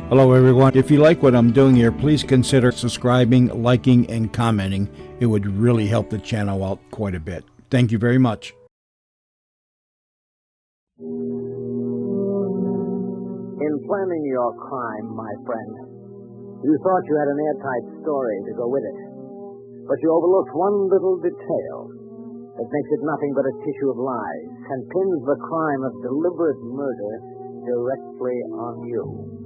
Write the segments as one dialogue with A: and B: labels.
A: Hello, everyone. If you like what I'm doing here, please consider subscribing, liking, and commenting. It would really help the channel out quite a bit. Thank you very much.
B: In planning your crime, my friend, you thought you had an airtight story to go with it. But you overlooked one little detail that makes it nothing but a tissue of lies and pins the crime of deliberate murder directly on you.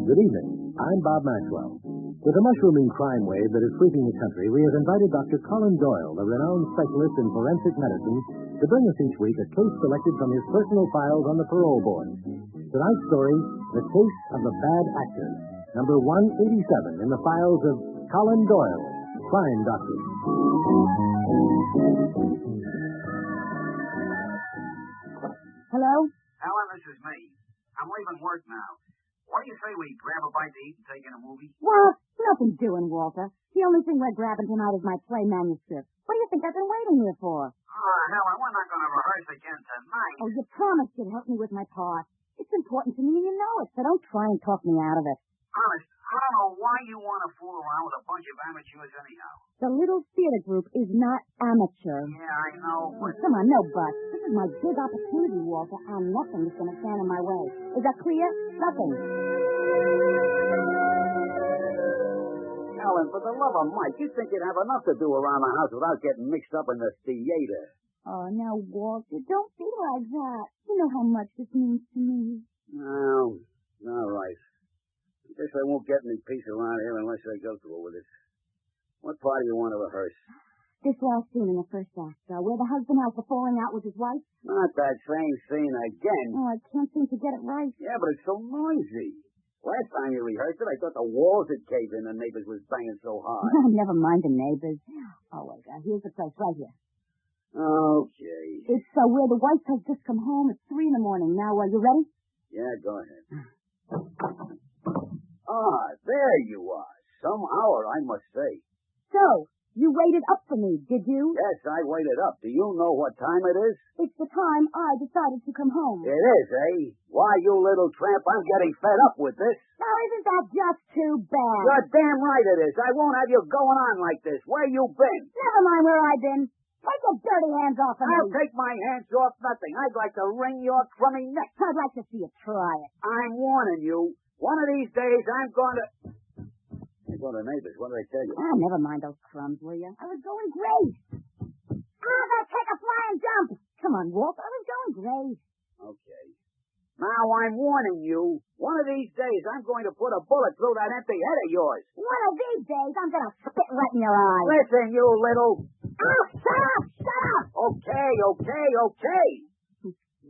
C: Good evening. I'm Bob Maxwell. With a mushrooming crime wave that is sweeping the country, we have invited Dr. Colin Doyle, a renowned specialist in forensic medicine, to bring us each week a case selected from his personal files on the parole board. Tonight's story, The Case of the Bad Actor, number 187 in the files of Colin Doyle, crime doctor.
D: Hello?
E: Helen, this is me. I'm leaving work now. What do you say we grab a bite to eat and take in a movie?
D: Well, nothing doing, Walter. The only thing we're grabbing tonight is my play manuscript. What do you think I've been waiting here for?
E: Helen, we're not going to rehearse again tonight.
D: Oh, you promised you'd help me with my part. It's important to me and you know it, so don't try and talk me out of it.
E: Honest, I don't know why you want to fool around with a bunch of amateurs anyhow.
D: The little theater group is not amateur.
E: Yeah, I know,
D: Oh,
E: but...
D: come on, no buts. This is my big opportunity, Walter, and nothing is going to stand in my way. Is that clear? Nothing.
B: Alan, for the love of Mike, you'd think you'd have enough to do around the house without getting mixed up in the theater.
D: Oh, now, Walter, don't be like that. You know how much this means to me.
B: Oh, all right. I guess I won't get any peace around here unless I go through with it. What part do you want to rehearse?
D: This last scene in the first act, where the husband has the falling out with his wife.
B: Not that same scene again.
D: Oh, I can't seem to get it right.
B: Yeah, but it's so noisy. Last time you rehearsed it, I thought the walls had caved in and the neighbors was banging so hard.
D: Never mind the neighbors. Oh, wait, here's the place right here.
B: Okay.
D: It's where the wife has just come home at 3 in the morning. Now, you ready?
B: Yeah, go ahead. There you are. Some hour, I must say.
D: So, you waited up for me, did you?
B: Yes, I waited up. Do you know what time it is?
D: It's the time I decided to come home.
B: It is, eh? Why, you little tramp, I'm getting fed up with this.
D: Now, isn't that just too bad?
B: You're damn right it is. I won't have you going on like this. Where you been?
D: Never mind where I've been. Take your dirty hands off of me.
B: I'll take my hands off nothing. I'd like to wring your crummy neck.
D: I'd like to see you try it.
B: I'm warning you. One of these days, I'm going to... Hey, go to neighbors. What did I tell you?
D: Never mind those crumbs, will you? I was going great. Let's take a flying jump. Come on, Walt. I was going great.
B: Okay. Now, I'm warning you. One of these days, I'm going to put a bullet through that empty head of yours.
D: One of these days, I'm going to spit right in your eye.
B: Listen, you little...
D: Oh, shut up! Shut up!
B: Okay.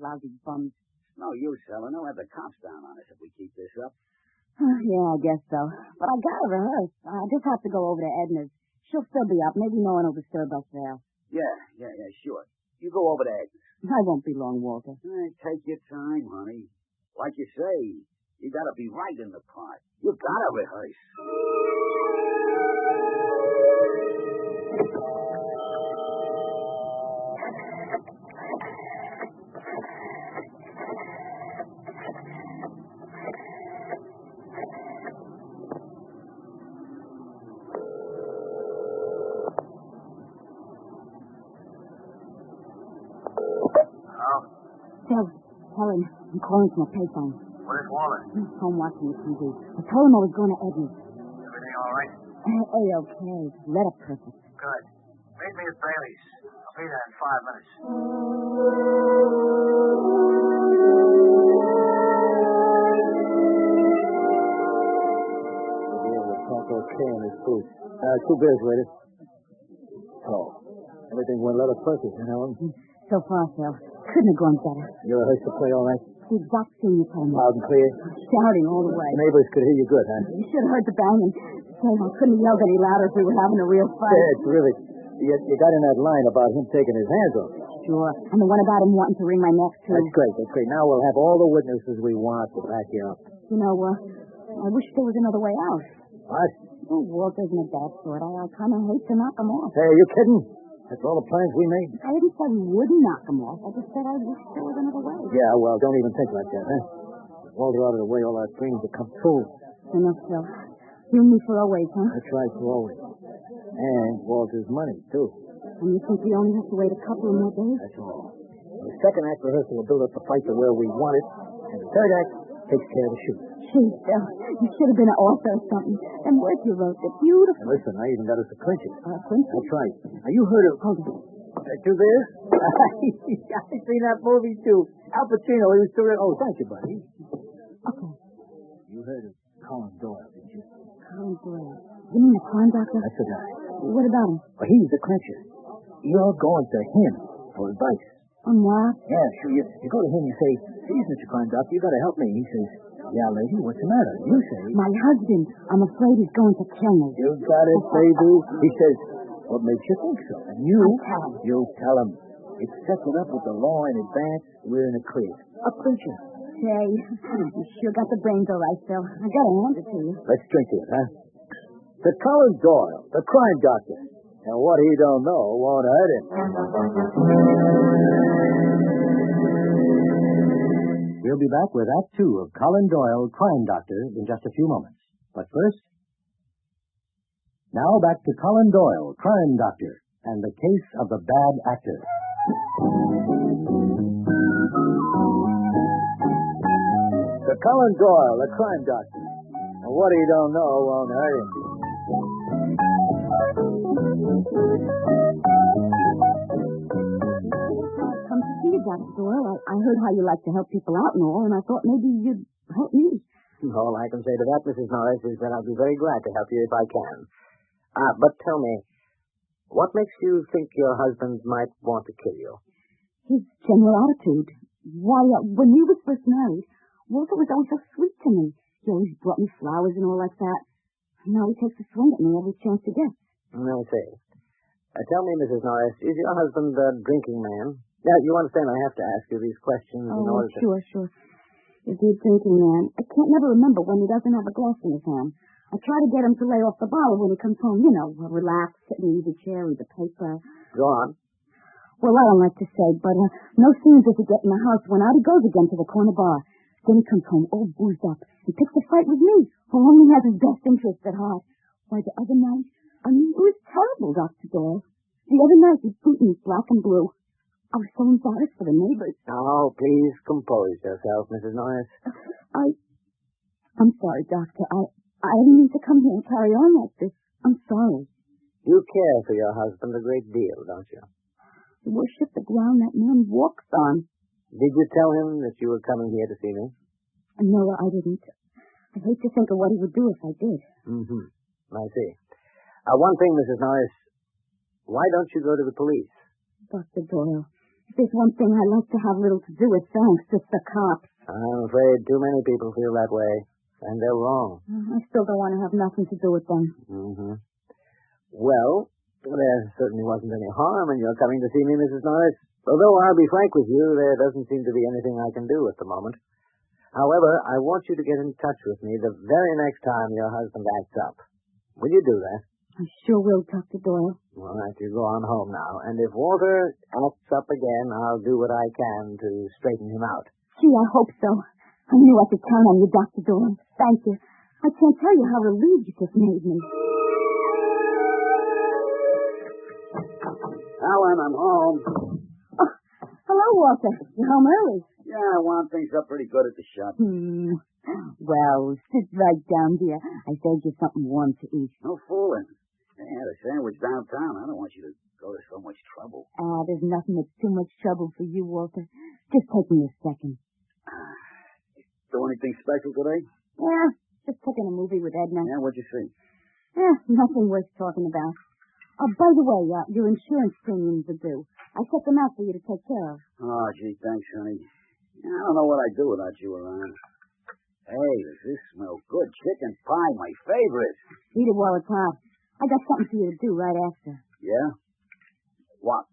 D: Lousy bums.
B: No use, Helen. They'll have the cops down on us if we keep this up.
D: Yeah, I guess so. But I gotta rehearse. I just have to go over to Edna's. She'll still be up. Maybe no one will disturb us there.
B: Yeah, sure. You go over to Edna's.
D: I won't be long, Walter.
B: Take your time, honey. Like you say, you gotta be right in the part. You gotta rehearse.
D: Helen, I'm calling from a payphone.
E: Where's Waller?
D: Home watching the TV. I told him I was going to Edna's.
E: Everything all right?
D: A-okay. Letter perfect.
E: Good. Meet me at Bailey's. I'll be there in 5 minutes.
C: We'll be able to talk okay in this booth. 2 beers, waiter. Oh, everything went letter perfect, Helen.
D: So far, Phil. Couldn't have gone better.
C: You rehearsed the play all right?
D: The exact scene you told me.
C: Loud and clear?
D: Shouting all the way.
C: The neighbors could hear you good, huh?
D: You should have heard the banging. Say, I couldn't have yelled any louder if we were having a real fight.
C: Yeah, terrific. You got in that line about him taking his hands off.
D: Sure. And the one about him wanting to wring my neck, too.
C: That's great. Now we'll have all the witnesses we want to back you up.
D: You know, I wish there was another way out.
C: What?
D: Oh, Walt isn't a bad sort. I kind of hate to knock him off.
C: Hey, are you kidding?
B: That's all the plans we made?
D: I didn't say we wouldn't knock them off. I just said I wish there was another way.
B: Yeah, well, don't even think like that, huh? Walter out of the way, all our dreams will come true.
D: Enough, Phil. You and me for always, huh?
B: That's right, for always. And Walter's money, too.
D: And you think we only have to wait a couple of more days?
B: That's all. The second act rehearsal will build up the fight to where we want it, and the third act takes care of the shoot.
D: Gee, Phil, you should have been an author or something. Them words you wrote, they're beautiful.
B: And listen, I even got us a clincher.
D: Clincher?
B: That's right. Now, you heard of...
D: Hold on.
B: Do this? I've seen that movie, too. Al Pacino, he was terrific. Oh, thank you, buddy.
D: Okay.
B: You heard of Colin Doyle, did you?
D: Colin Doyle. You mean the crime doctor?
B: That's the guy.
D: What about him?
B: Well, he's the clincher. You're going to him for advice.
D: On what?
B: Yeah, sure. You go to him and say, "Please, Mr. Crime Doctor, you got to help me." He says, "Yeah, lady, what's the matter?" You say,
D: My husband. I'm afraid he's going to kill me.
B: "You got it, baby." He says, "What makes you think so?" And you tell him. It's settled up with the law in advance. We're in a clear. A clincher.
D: Say, you sure got the brains all right, Phil. I got to hand it to you.
B: Let's drink to it, huh? To Colin Doyle, the crime doctor. And what he don't know won't hurt him.
C: We'll be back with Act Two of Colin Doyle, Crime Doctor, in just a few moments. But first, now back to Colin Doyle, Crime Doctor, and the case of the bad actor.
B: To Colin Doyle, the crime doctor. And what he don't know won't hurt him.
D: Come to see you, Dr. Doyle. I heard how you like to help people out and all, and I thought maybe you'd help me.
B: All I can say to that, Mrs. Norris, is that I'll be very glad to help you if I can. But tell me, what makes you think your husband might want to kill you?
D: His general attitude. Why, when we were first married, Walter was always so sweet to me. He always brought me flowers and all like that. Now he takes a swing at me every chance he gets.
B: I see. Tell me, Mrs. Norris, is your husband a drinking man? Yeah, you understand I have to ask you these questions in order to...
D: Sure. If he's a drinking man, I can't never remember when he doesn't have a glass in his hand. I try to get him to lay off the bottle when he comes home. You know, relax, sit in the easy chair, read the paper.
B: Go on.
D: Well, I don't like to say, but no sooner does he get in the house when out he goes again to the corner bar. Then he comes home all boozed up and picks a fight with me, who only has his best interests at heart. Why, the other night, it was terrible, Dr. Doyle. The other night he beat me black and blue. I was so embarrassed for the neighbors.
B: Oh, please compose yourself, Mrs. Norris.
D: I'm sorry, Doctor. I didn't mean to come here and carry on like this. I'm sorry.
B: You care for your husband a great deal, don't you?
D: I worship the ground that man walks on.
B: Did you tell him that you were coming here to see me?
D: No, I didn't. I'd hate to think of what he would do if I did.
B: I see. One thing, Mrs. Norris. Why don't you go to the police?
D: Dr. Doyle, if there's one thing I like to have little to do with, thanks, it's the cops.
B: I'm afraid too many people feel that way, and they're wrong.
D: I still don't want to have nothing to do with them.
B: Well, there certainly wasn't any harm in your coming to see me, Mrs. Norris. Although I'll be frank with you, there doesn't seem to be anything I can do at the moment. However, I want you to get in touch with me the very next time your husband acts up. Will you do that?
D: I sure will, Dr. Doyle.
B: All right, you go on home now. And if Walter acts up again, I'll do what I can to straighten him out.
D: Gee, I hope so. I knew I could count on you, Dr. Doyle. Thank you. I can't tell you how relieved you just made me.
E: Alan, I'm home.
D: Oh, hello, Walter. You're home early.
E: Yeah, I wound things up pretty good at the shop.
D: Well, sit right down, dear. I saved you something warm to eat.
E: No fooling. They had a sandwich downtown. I don't want you to go to so much trouble.
D: There's nothing that's too much trouble for you, Walter. Just take me a second.
E: Do anything special today?
D: Yeah, just taking a movie with Edna.
E: Yeah, what'd you see?
D: Nothing worth talking about. By the way, your insurance premiums are due. I set them out for you to take care of.
E: Oh, gee, thanks, honey. I don't know what I'd do without you around. Hey, does this smell good? Chicken pie, my favorite.
D: Eat it while it's hot. I got something for you to do right after.
E: Yeah? What?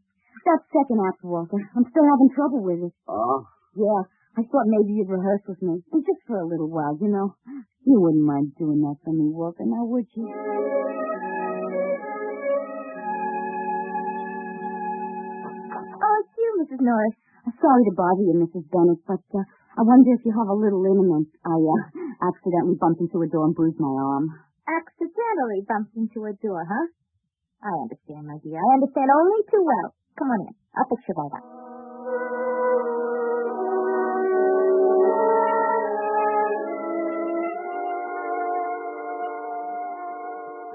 D: That second act, Walter. I'm still having trouble with it.
E: Oh?
D: Yeah, I thought maybe you'd rehearse with me. And just for a little while, you know. You wouldn't mind doing that for me, Walter, now would you? Mrs. Norris. Sorry to bother you, Mrs. Bennett, but I wonder if you have a little liniment. I accidentally bumped into a door and bruised my arm.
F: Accidentally bumped into a door, huh? I understand, my dear. I understand only too well. Come on in. I'll fix you right up.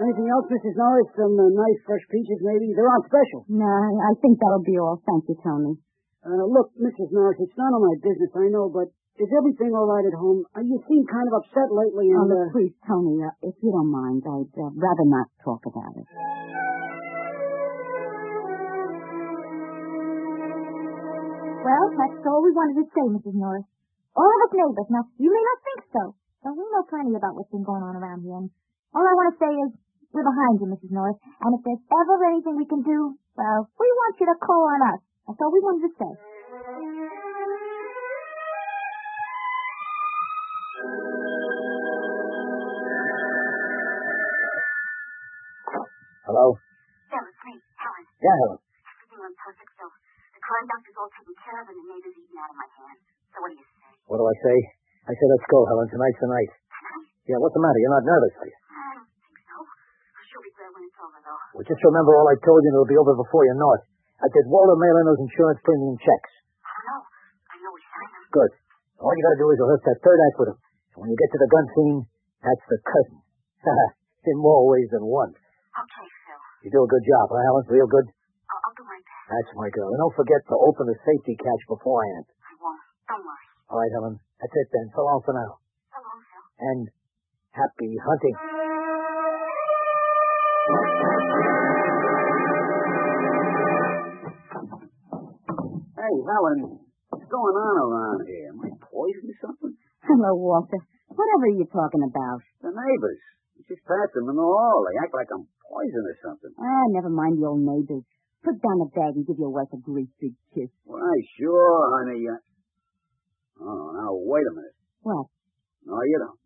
B: Anything else, Mrs. Norris? Some nice fresh peaches, maybe? They're on special.
D: No, I think that'll be all. Thank you, Tony.
B: Look, Mrs. Norris, it's none of my business, I know, but is everything all right at home? You seem kind of upset lately, and...
D: look, please, Tony, if you don't mind, I'd rather not talk about it.
F: Well, that's all we wanted to say, Mrs. Norris. All of us neighbors. Now, you may not think so, but we know plenty about what's been going on around here. And all I want to say is, we're behind you, Mrs. Norris. And if there's ever anything we can do, well, we want you to call on us. That's all we wanted to say.
B: Hello?
G: Phil, it's me, Helen.
B: Yeah, Helen.
G: Everything went perfect, Phil. The crime doctor's all taken care of and the neighbor's eating out of my hands. So what do you say?
B: What do I say? I say let's go, Helen. Tonight's the night.
G: Tonight?
B: Yeah, what's the matter? You're not nervous, are you?
G: I don't think so. I sure be glad when it's over, though.
B: Well, just remember all I told you and it'll be over before you know it. Did Walter mail in those insurance premium checks?
G: I don't know. I know we signed them.
B: Good. All you gotta do is rehearse that third act with him. And when you get to the gun scene, that's the curtain. In more ways than one.
G: Okay, Phil.
B: You do a good job, huh, Helen? Real good?
G: I'll do my best.
B: That's my girl. And don't forget to open the safety catch beforehand.
G: I won't. Don't worry.
B: All right, Helen. That's it then. So long for now.
G: So long, Phil.
B: And happy hunting.
E: Hey, Helen, what's going on around here? Am I poisoning something?
D: Hello, Walter. Whatever are you talking about?
E: The neighbors. I just passed them in the hall. They act like I'm poison or something.
D: Never mind the old neighbors. Put down the bag and give your wife a great big kiss.
E: Why, sure, honey. Oh, now, wait a minute.
D: What?
E: No, you don't.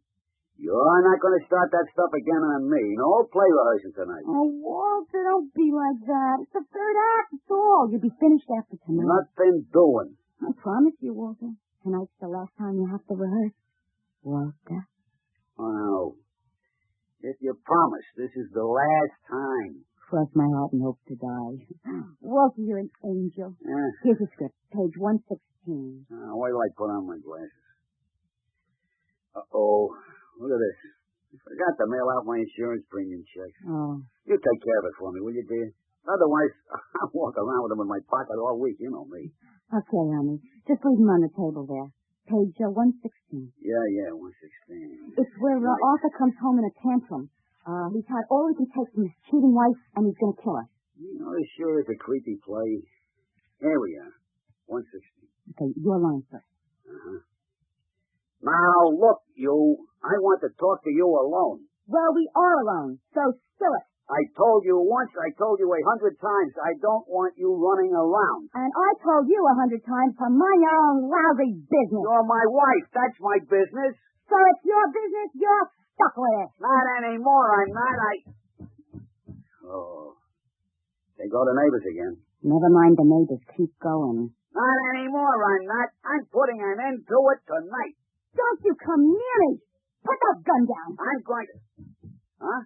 E: You're not going to start that stuff again on me. No play rehearsing tonight.
D: Oh, Walter, don't be like that. It's the third act, it's all. You'll be finished after tonight.
E: Nothing doing.
D: I promise you, Walter. Tonight's the last time you have to rehearse. Walter.
E: Oh, if you promise, this is the last time.
D: Cross my heart and hope to die. Walter, you're an angel.
E: Yeah.
D: Here's the script, page 116.
E: Wait till I put on my glasses. Uh-oh. Look at this. I forgot to mail out my insurance premium checks.
D: Oh.
E: You take care of it for me, will you, dear? Otherwise, I'll walk around with them in my pocket all week. You know me.
D: Okay, honey. Just leave them on the table there. Page 116.
E: Yeah, 116.
D: It's where Arthur comes home in a tantrum. He's had all he can take from his cheating wife, and he's going to kill her.
E: You know, this sure is a creepy play. Here we are. 116.
D: Okay, your line first.
E: Uh-huh. Now, look, you. I want to talk to you alone.
D: Well, we are alone, so spill it.
E: I told you once, I told you 100 times, I don't want you running around.
D: And I told you 100 times to mind your own lousy business.
E: You're my wife. That's my business.
D: So it's your business. You're stuck with it.
E: Not anymore. I'm not. Oh. They go to neighbors again.
D: Never mind the neighbors. Keep going.
E: Not anymore. I'm not. I'm putting an end to it tonight.
D: Don't you come near me. Put that gun down.
E: I'm going to... Huh?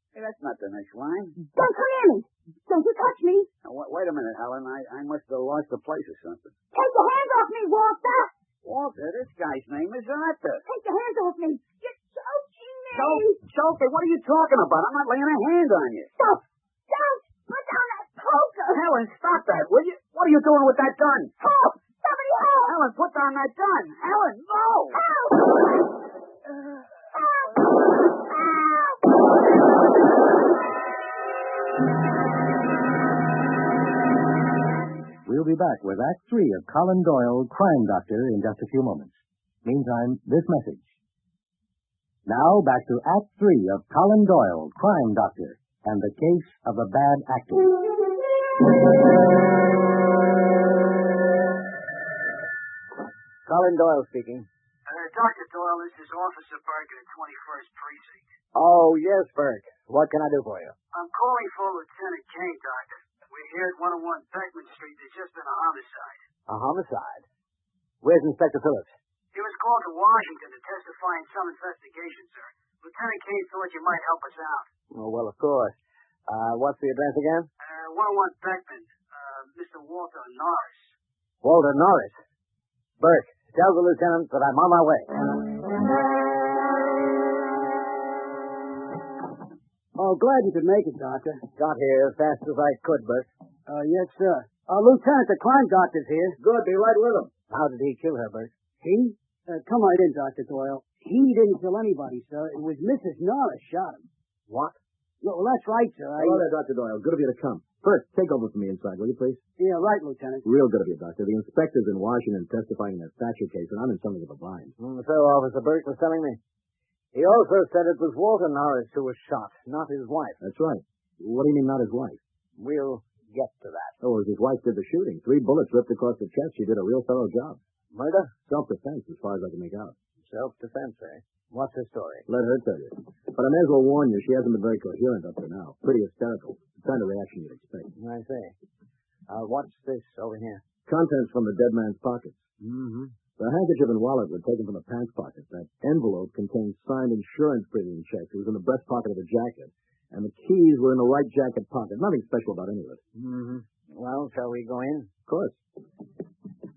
E: Hey, that's not the next line.
D: Don't come near me. Don't you touch me.
E: Now, wait a minute, Helen. I must have lost the place or something.
D: Take your hands off me, Walter.
E: Walter, this guy's name is Arthur.
D: Take your hands off me. You're choking me.
E: Choke? What are you talking about? I'm not laying a hand on you.
D: Stop. Don't. Put down that poker.
E: Helen, stop that, will you? What are you doing with that gun?
D: Help. Somebody help.
E: Helen, put down that gun. Helen, no.
D: Help.
C: We'll be back with Act 3 of Colin Doyle, Crime Doctor, in just a few moments. Meantime, this message. Now, back to Act 3 of Colin Doyle, Crime Doctor, and the case of a bad actor.
B: Colin Doyle speaking.
H: Dr. Doyle, this is Officer Burke at the 21st Precinct.
B: Oh, yes, Burke. What can I do for you?
H: I'm calling for Lieutenant Kane, Doctor. We here at 101 Beckman Street, there's just been a homicide.
B: A homicide? Where's Inspector Phillips?
H: He was called to Washington to testify in some investigation, sir. Lieutenant Kane thought you might help us out.
B: Oh, well, of course. What's the address again?
H: 101 Beckman. Mr. Walter Norris.
B: Walter Norris. Burke, tell the lieutenant that I'm on my way.
I: Oh, glad you could make it, Doctor.
B: Got here as fast as I could, Burke.
I: Yes, sir. Lieutenant, the crime doctor's here.
B: Good, be right with him. How did he kill her, Burke?
I: He? Come right in, Dr. Doyle. He didn't kill anybody, sir. It was Mrs. Norris shot him.
B: What?
I: Well, that's right, sir.
C: Hello there, Dr. Doyle. Good of you to come. First, take over from me inside, will you, please?
I: Yeah, right, Lieutenant.
C: Real good of you, Doctor. The inspector's in Washington testifying in a statute case, and I'm in something of a bind.
B: So Officer Burke was telling me. He also said it was Walter Norris who was shot, not his wife.
C: That's right. What do you mean, not his wife?
B: We'll get to that.
C: Oh, his wife did the shooting. 3 bullets ripped across the chest. She did a real thorough job.
B: Murder?
C: Self-defense, as far as I can make out.
B: Self-defense, eh? What's her story?
C: Let her tell you. But I may as well warn you, she hasn't been very coherent up to now. Pretty hysterical. The kind of reaction you'd expect.
B: I see. What's this over here?
C: Contents from the dead man's pockets.
B: Mm-hmm.
C: The handkerchief and wallet were taken from the pants pocket. That envelope contained signed insurance premium checks. It was in the breast pocket of the jacket. And the keys were in the right jacket pocket. Nothing special about any of it.
B: Mm-hmm. Well, shall we go in?
C: Of course.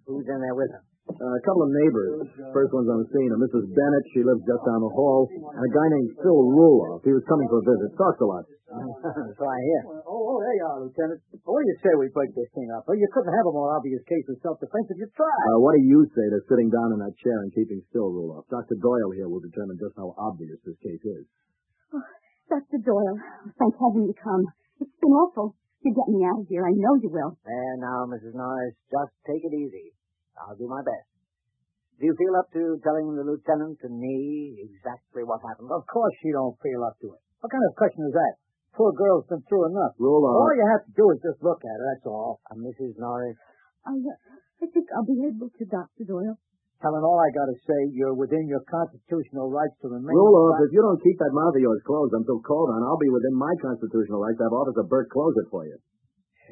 B: Who's in there with her?
C: A couple of neighbors. First one's on the scene. A Mrs. Bennett. She lives just down the hall. And a guy named Phil Ruloff. He was coming for a visit. Talks a lot.
B: So I hear.
I: Oh, there you are, Lieutenant. What do you say we break this thing up? Well, you couldn't have a more obvious case of self-defense if you tried.
C: What do you say to sitting down in that chair and keeping still, Ruloff? Dr. Doyle here will determine just how obvious this case is.
D: Oh, Dr. Doyle, thank heaven you come. It's been awful. You get me out of here. I know you will.
B: There now, Mrs. Norris. Just take it easy. I'll do my best. Do you feel up to telling the lieutenant and me exactly what happened?
I: Of course you don't feel up to it. What kind of question is that? Poor girl's been through enough.
C: Ruloff.
I: All you have to do is just look at her, that's all.
B: Mrs. Norris.
D: I think I'll be able to, Dr. Doyle.
I: Helen, all I got to say, you're within your constitutional rights to remain...
C: Ruloff, if you don't keep that mouth of yours closed until called on, I'll be within my constitutional rights to have Officer Burke close it for you.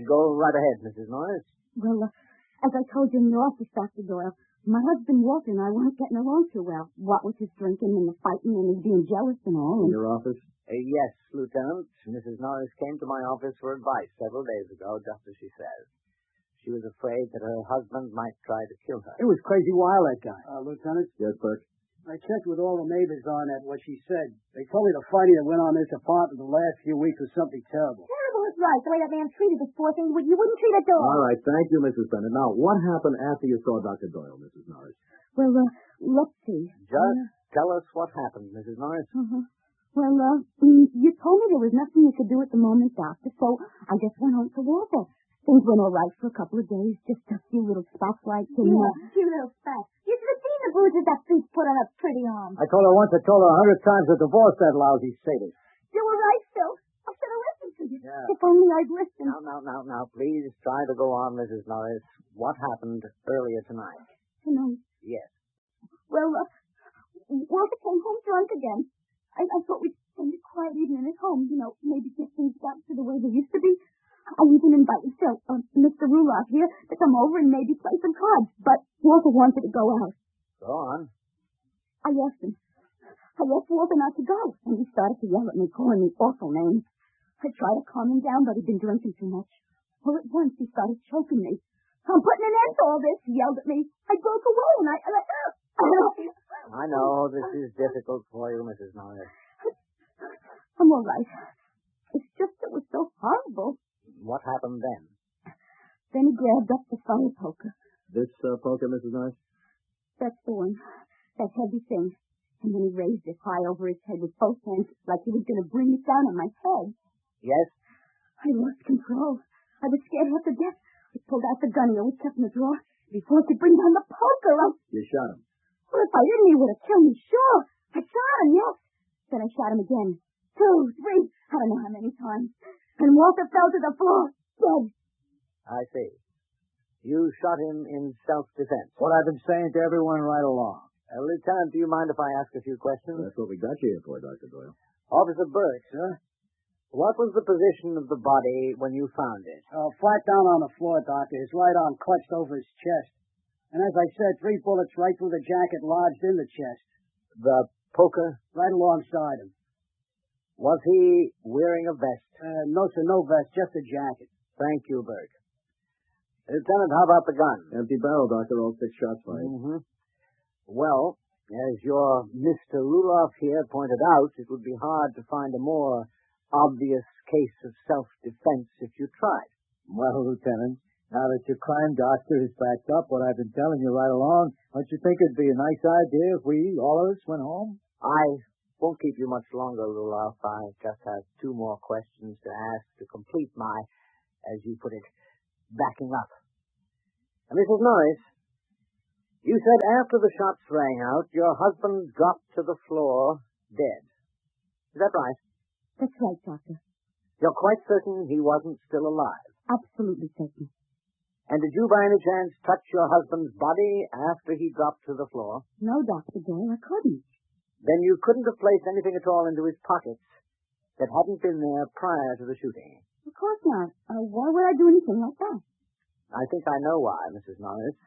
B: Go right ahead, Mrs. Norris.
D: Well, as I told you in the office, Dr. Doyle, my husband Walter and I weren't getting along too well. What with his drinking and the fighting and his being jealous and all.
C: In your office?
B: Yes, Lieutenant. Mrs. Norris came to my office for advice several days ago, just as she says. She was afraid that her husband might try to kill her.
I: It was crazy wild, that guy. Lieutenant?
C: Yes, Burke?
I: I checked with all the neighbors on that, what she said. They told me the fighting that went on in this apartment the last few weeks was something terrible.
F: Terrible is right. The way that man treated this poor thing, you wouldn't treat a dog.
C: All right, thank you, Mrs. Bennett. Now, what happened after you saw Dr. Doyle, Mrs. Norris?
D: Well, let's see.
B: Just tell us what happened, Mrs. Norris.
D: Well, you told me there was nothing you could do at the moment, Doctor, so I just went home to Walter. Things went all right for a couple of days, just a few little spots like...
F: Few little spots. You should have seen the bruises that Pete put on her pretty arm.
I: I told her once, I told her 100 times to divorce that lousy sadist.
F: You were right, Phil. I should have listened to you.
B: Yeah.
D: If only I'd listened.
B: Now, please try to go on, Mrs. Norris. What happened earlier tonight?
D: Tonight?
B: Yes.
D: Well, Walter came home drunk again. I thought we'd spend a quiet evening at home, maybe get things back to the way they used to be. I even invited Phil, Mr. Ruloff here, to come over and maybe play some cards, but Walter wanted to go out.
B: Go on.
D: I asked Walter not to go, and he started to yell at me, calling me awful names. I tried to calm him down, but he'd been drinking too much. All at once, he started choking me. I'm putting an end to all this, he yelled at me. I broke away, and
B: I know this is difficult for you, Mrs. Norris.
D: I'm all right. It's just it was so horrible.
B: What happened then?
D: Then he grabbed up the fire poker.
C: This poker, Mrs. Norris?
D: That's the one. That heavy thing. And then he raised it high over his head with both hands like he was going to bring it down on my head.
B: Yes?
D: I lost control. I was scared half to death. I pulled out the gun he always kept in the drawer. Before I could bring down the poker,
C: You shot him?
D: Well, if I didn't, he would have killed me, sure. I shot him, yes. Then I shot him again. 2, 3, I don't know how many times. And Walter fell to the floor, dead.
B: I see. You shot him in self-defense.
I: What I've been saying to everyone right along.
B: Lieutenant, do you mind if I ask a few questions?
C: That's what we got you here for, Dr. Doyle.
B: Officer Burke, sir. What was the position of the body when you found it?
I: Flat down on the floor, Doctor. His right arm clutched over his chest. And as I said, 3 bullets right through the jacket lodged in the chest.
B: The poker?
I: Right alongside him.
B: Was he wearing a vest?
I: No, sir, no vest, just a jacket.
B: Thank you, Bert. Lieutenant, how about the gun?
J: Empty barrel, Doctor. All 6 shots fired.
B: Mm-hmm. Well, as your Mr. Ruloff here pointed out, it would be hard to find a more obvious case of self-defense if you tried.
J: Well, Lieutenant, now that your crime doctor has backed up what I've been telling you right along, don't you think it'd be a nice idea if we, all of us, went home?
B: I won't keep you much longer, Ruloff. I just have 2 more questions to ask to complete my, as you put it, backing up. Mrs. Norris, you said after the shots rang out, your husband dropped to the floor dead. Is that right?
D: That's right, Doctor.
B: You're quite certain he wasn't still alive?
D: Absolutely certain.
B: And did you by any chance touch your husband's body after he dropped to the floor?
D: No, Dr. Doyle, I couldn't.
B: Then you couldn't have placed anything at all into his pockets that hadn't been there prior to the shooting?
D: Of course not. Why would I do anything like that?
B: I think I know why, Mrs. Norris.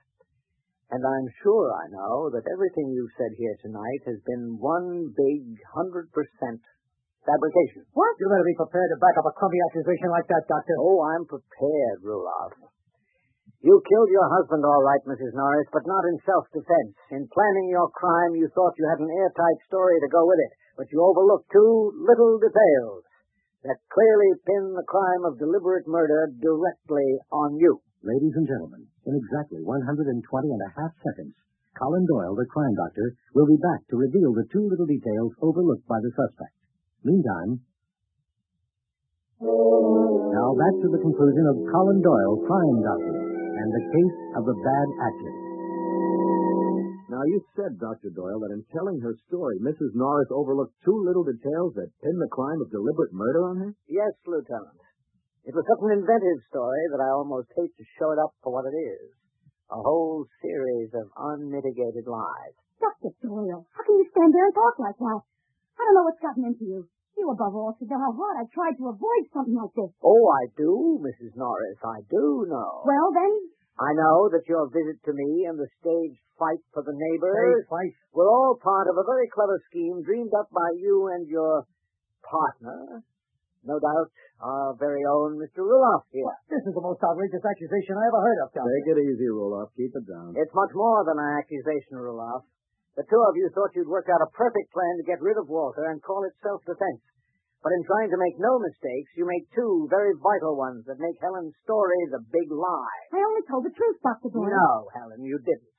B: And I'm sure I know that everything you've said here tonight has been one big 100% fabrication.
J: What? You better be prepared to back up a crummy accusation like that, Doctor.
B: Oh, I'm prepared, Ruloff. You killed your husband, all right, Mrs. Norris, but not in self-defense. In planning your crime, you thought you had an airtight story to go with it, but you overlooked 2 little details that clearly pin the crime of deliberate murder directly on you.
C: Ladies and gentlemen, in exactly 120 and a half seconds, Colin Doyle, the crime doctor, will be back to reveal the 2 little details overlooked by the suspect. Meantime, now back to the conclusion of Colin Doyle, crime doctor, and the case of the bad actress.
J: Now, you said, Dr. Doyle, that in telling her story, Mrs. Norris overlooked 2 little details that pin the crime of deliberate murder on her?
B: Yes, Lieutenant. It was such an inventive story that I almost hate to show it up for what it is. A whole series of unmitigated lies.
D: Dr. Doyle, how can you stand there and talk like that? I don't know what's gotten into you. You, above all, should know how hard I tried to avoid something like this.
B: Oh, I do, Mrs. Norris. I do know.
D: Well, then?
B: I know that your visit to me and the staged fight for the neighbors were all part of a very clever scheme dreamed up by you and your partner. No doubt, our very own Mr. Ruloff here.
J: Well, this is the most outrageous accusation I ever heard of, Doctor. Take it easy, Ruloff. Keep it down.
B: It's much more than an accusation, Ruloff. The 2 of you thought you'd worked out a perfect plan to get rid of Walter and call it self-defense. But in trying to make no mistakes, you made 2 very vital ones that make Helen's story the big lie.
D: I only told the truth, Dr. Doyle.
B: No, Helen, you didn't.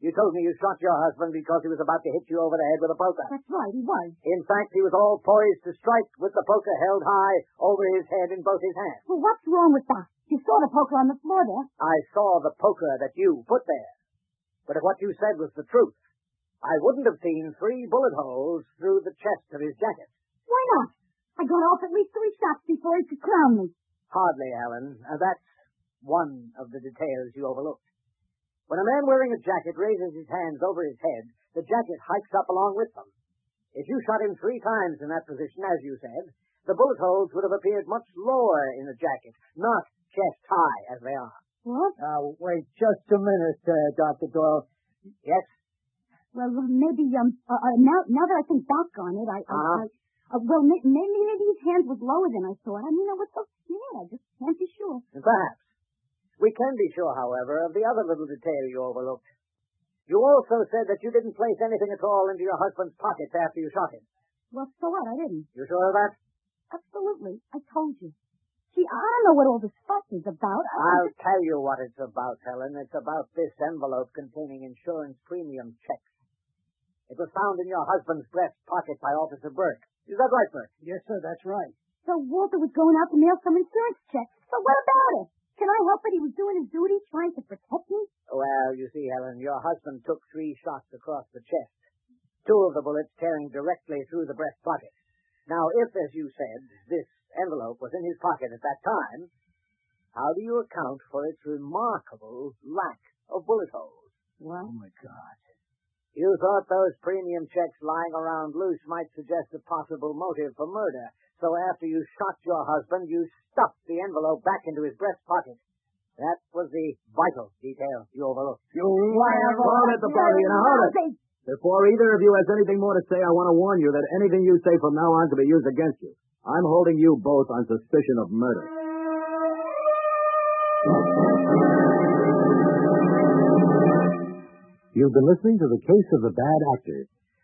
B: You told me you shot your husband because he was about to hit you over the head with a poker.
D: That's right, he was.
B: In fact, he was all poised to strike with the poker held high over his head in both his hands.
D: Well, what's wrong with that? You saw the poker on the floor there.
B: I saw the poker that you put there. But if what you said was the truth, I wouldn't have seen 3 bullet holes through the chest of his jacket.
D: Why not? I got off at least 3 shots before he could crown me.
B: Hardly, Helen. That's one of the details you overlooked. When a man wearing a jacket raises his hands over his head, the jacket hikes up along with them. If you shot him 3 times in that position, as you said, the bullet holes would have appeared much lower in the jacket, not chest high as they are.
D: What?
J: Wait just a minute, Dr. Doyle.
B: Yes?
D: Well, maybe, now that I think back on it, maybe his hand was lower than I thought. I mean, I was so scared, I just can't be sure.
B: Perhaps. We can be sure, however, of the other little detail you overlooked. You also said that you didn't place anything at all into your husband's pockets after you shot him.
D: Well, so what? I didn't.
B: You sure of that?
D: Absolutely. I told you. Gee, I don't know what all this fuss is about.
B: I'll tell you what it's about, Helen. It's about this envelope containing insurance premium checks. It was found in your husband's breast pocket by Officer Burke. Is that right, Burke?
I: Yes, sir, that's right.
D: So Walter was going out to mail some insurance checks. So what about it? Can I help it? He was doing his duty, trying to protect me.
B: Well, you see, Helen, your husband took 3 shots across the chest. 2 of the bullets tearing directly through the breast pocket. Now, if, as you said, this envelope was in his pocket at that time, how do you account for its remarkable lack of bullet holes?
D: What?
J: Oh, my God.
B: You thought those premium checks lying around loose might suggest a possible motive for murder, So after you shot your husband, you stuffed the envelope back into his breast pocket. That was the vital detail you overlooked.
J: Hold it, the body, and hold it. Before either of you has anything more to say, I want to warn you that anything you say from now on can be used against you. I'm holding you both on suspicion of murder.
C: You've been listening to The Case of the Bad Actor.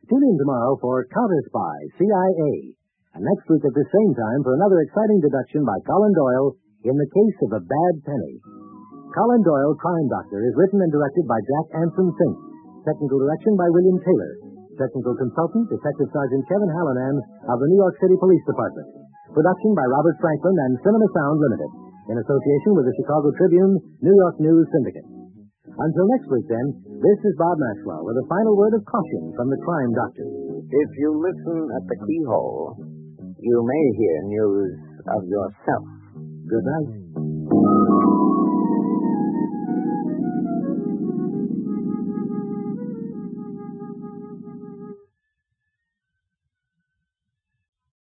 C: Tune in tomorrow for Counter Spy, CIA. And next week at the same time for another exciting deduction by Colin Doyle in The Case of a Bad Penny. Colin Doyle, Crime Doctor, is written and directed by Jack Anson Fink. Technical direction by William Taylor. Technical consultant, Detective Sergeant Kevin Hallinan of the New York City Police Department. Production by Robert Franklin and Cinema Sound Limited, in association with the Chicago Tribune, New York News Syndicate. Until next week, then, this is Bob Maxwell with a final word of caution from the Crime Doctor.
B: If you listen at the keyhole, you may hear news of yourself.
C: Good night.